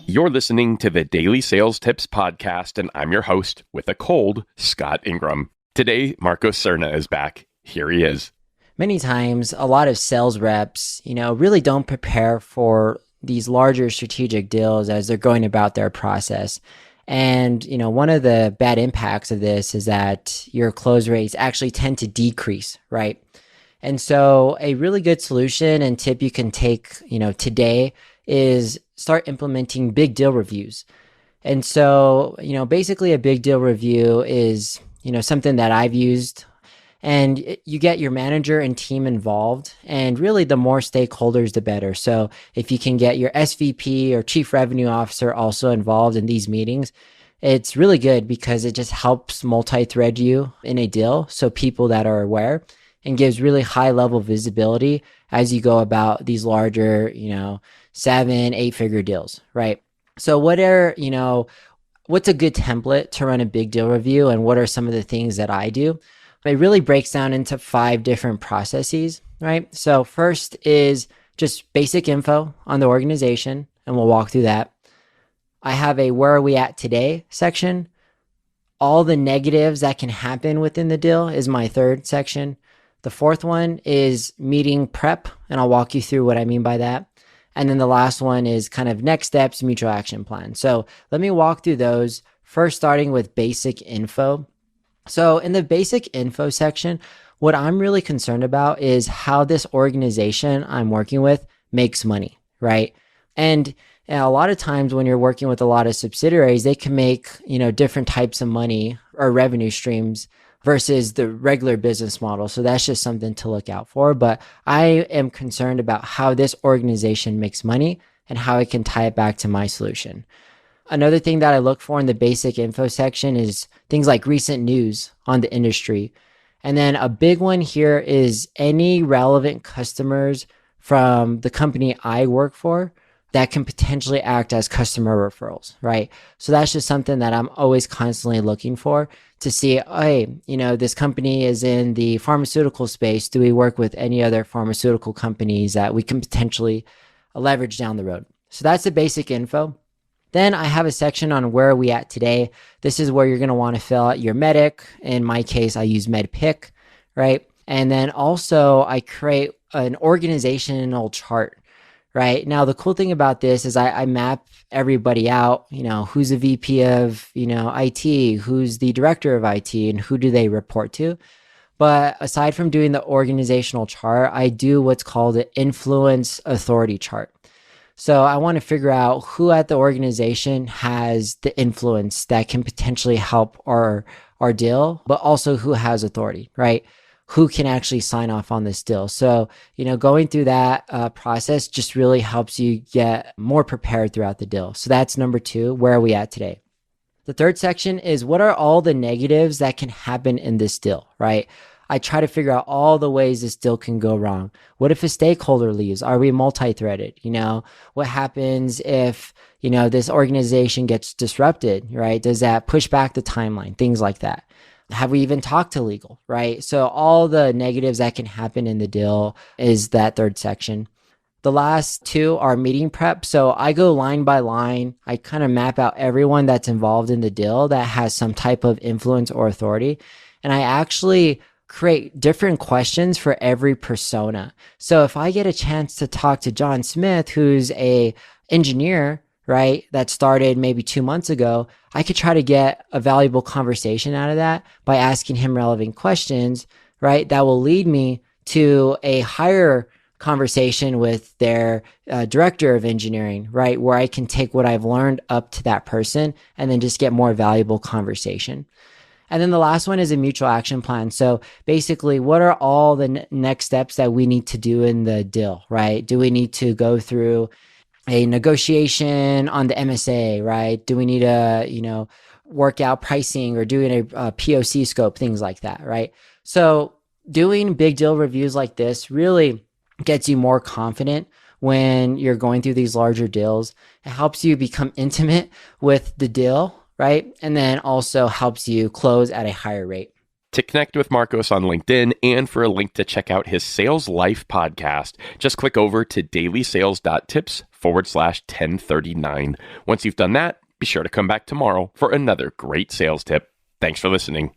You're listening to the Daily Sales Tips podcast, and I'm your host with a cold, Scott Ingram. Today, Marcos Serna is back. Here he is. Many times, a lot of sales reps, really don't prepare for these larger strategic deals as they're going about their process. And, one of the bad impacts of this is that your close rates actually tend to decrease, right? And so a really good solution and tip you can take, today is start implementing big deal reviews. And so, basically a big deal review is, something that I've used, and you get your manager and team involved, and really the more stakeholders, the better. So if you can get your SVP or chief revenue officer also involved in these meetings, it's really good because it just helps multi-thread you in a deal. So people that are aware, and gives really high level visibility as you go about these larger, 7-8 figure deals, right? So what's a good template to run a big deal review, and what are some of the things that I do? It really breaks down into 5 different processes, right? So first is just basic info on the organization, and we'll walk through that. I have a where are we at today section. All the negatives that can happen within the deal is my third section. The fourth one is meeting prep, and I'll walk you through what I mean by that. And then the last one is kind of next steps, mutual action plan. So let me walk through those, first starting with basic info. So in the basic info section, what I'm really concerned about is how this organization I'm working with makes money, right? And a lot of times when you're working with a lot of subsidiaries, they can make, different types of money or revenue streams versus the regular business model. So that's just something to look out for. But I am concerned about how this organization makes money and how I can tie it back to my solution. Another thing that I look for in the basic info section is things like recent news on the industry. And then a big one here is any relevant customers from the company I work for that can potentially act as customer referrals, right? So that's just something that I'm always constantly looking for to see, hey, this company is in the pharmaceutical space. Do we work with any other pharmaceutical companies that we can potentially leverage down the road? So that's the basic info. Then I have a section on where are we at today. This is where you're going to want to fill out your medic. In my case, I use MedPick, right? And then also I create an organizational chart. Right now, the cool thing about this is I map everybody out, who's the VP of, IT, who's the director of IT, and who do they report to. But aside from doing the organizational chart, I do what's called an influence authority chart. So I want to figure out who at the organization has the influence that can potentially help our deal, but also who has authority, right? Who can actually sign off on this deal. So, going through that process just really helps you get more prepared throughout the deal. So that's number 2. Where are we at today? The third section is what are all the negatives that can happen in this deal, right? I try to figure out all the ways this deal can go wrong. What if a stakeholder leaves? Are we multi-threaded? What happens if, this organization gets disrupted, right? Does that push back the timeline? Things like that. Have we even talked to legal, right? So all the negatives that can happen in the deal is that third section. The last 2 are meeting prep. So I go line by line. I kind of map out everyone that's involved in the deal that has some type of influence or authority. And I actually create different questions for every persona. So if I get a chance to talk to John Smith, who's a engineer, right, that started maybe 2 months ago, I could try to get a valuable conversation out of that by asking him relevant questions, right, that will lead me to a higher conversation with their director of engineering, right, where I can take what I've learned up to that person and then just get more valuable conversation. And then the last one is a mutual action plan. So basically, what are all the next steps that we need to do in the deal, right? Do we need to go through a negotiation on the MSA, right? Do we need to, work out pricing or doing a POC scope, things like that, right? So doing big deal reviews like this really gets you more confident when you're going through these larger deals. It helps you become intimate with the deal, right? And then also helps you close at a higher rate. To connect with Marcos on LinkedIn and for a link to check out his Sales Life podcast, just click over to DailySales.Tips /1039. Once you've done that, be sure to come back tomorrow for another great sales tip. Thanks for listening.